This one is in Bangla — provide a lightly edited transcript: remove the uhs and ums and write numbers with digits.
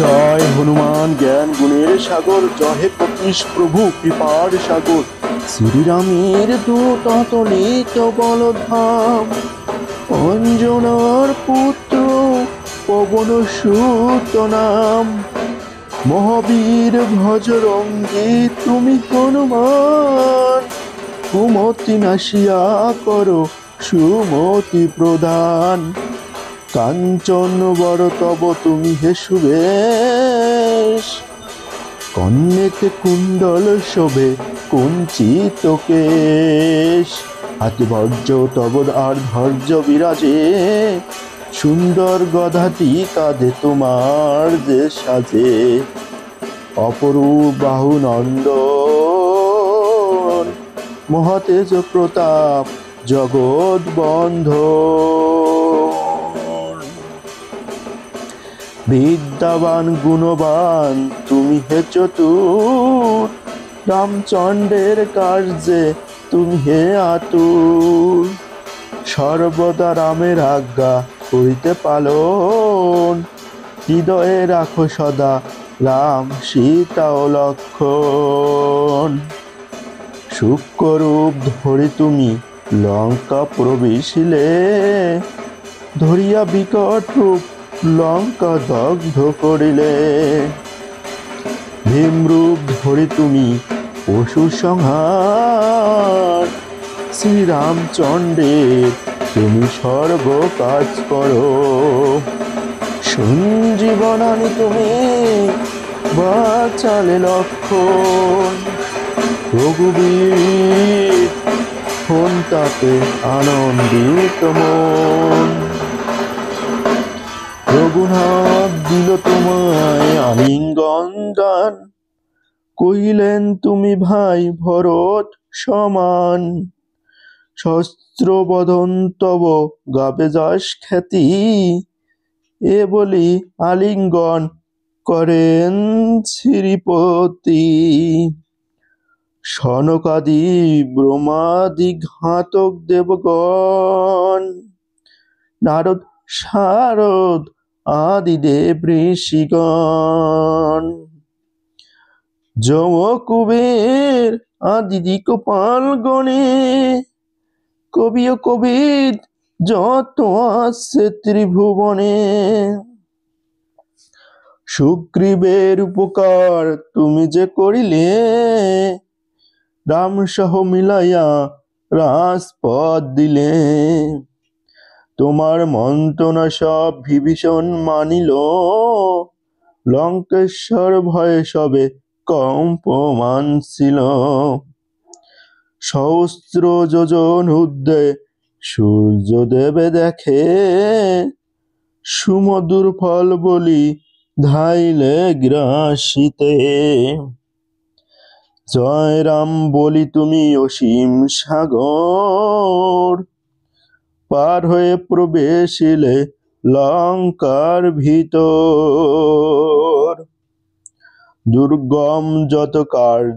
জয় হনুমান জ্ঞান গুণের সাগর, জয় হে কপীশ প্রভু কৃপার সাগর। শ্রীরামের দূত অতলিত বলধাম, অঞ্জনার পুত্র পবন সুত নাম। মহাবীর ভজরঙ্গী তুমি হনুমান, কুমতি নাশিয়া করো সুমতি প্রদান। কাঞ্চন বড় তব তুমি হে সুবেশ, কন্যেতে কুণ্ডল শোভে কুঞ্চিত কেশ। হাতি ভর্য তব আর ধৈর্য বিরাজে, সুন্দর গধাটি কাঁধে তোমার যে সাজে। অপরূপ বাহু নন্দন, মহাতেজ প্রতাপ জগৎ বন্ধন। বিদ্যাবান গুণবান তুমি হে চতুর, রামচন্দ্রের কার্যে তুমি হে আতুর। সর্বদা রামের আজ্ঞা করিতে পালন, হৃদয়ে রাখো সদা রাম সীতা ও লক্ষণ। সূক্ষ্মরূপ ধরি তুমি লঙ্কা প্রবেশিলে, ধরিয়া বিকট রূপ লঙ্কা দগ্ধ করিলে। ভীমরূপ ধরি তুমি পশু সংহার, শ্রীরামচন্দ্রের তুমি সর্ব কাজ করো। সঞ্জীবনানি তুমি বাঁচালে লক্ষণ, রঘুবীর হন তাতে আনন্দিত মন। রঘুনাথ দিল তোমায় আলিঙ্গন দান, কহিলেন তুমি ভাই ভরত সমান। শস্ত্রবদন তব গাবে যশ খ্যাতি, এ বলি আলিঙ্গন করেন শ্রীপতি। সনকাদি ব্রহ্মাদি ঘাতক দেবগণ, নারদ শারদ আদি দেব ঋষিগণ। যম কুবের আদি দিকপাল গণে, কবি ও কবিদ যত আছে ত্রিভুবনে। সুগ্রীবের উপকার তুমি যে করিলে, রাম সহ মিলাইয়া রাজপথ দিলে। তোমার মন্ত্রণা সব বিভীষণ মানিল, লঙ্কেশ্বর ভয়ে সবে কম্পমান ছিল। সহস্র যোজন ঊর্ধ্বে সূর্যদেবে দেখে, সুমধুর ফল বলি ধাইলে গ্রাসিতে। জয় রাম বলি তুমি অসীম সাগর, পার হয়ে প্রবেশিলে লঙ্কার ভিতর। দুর্গম যত কার্য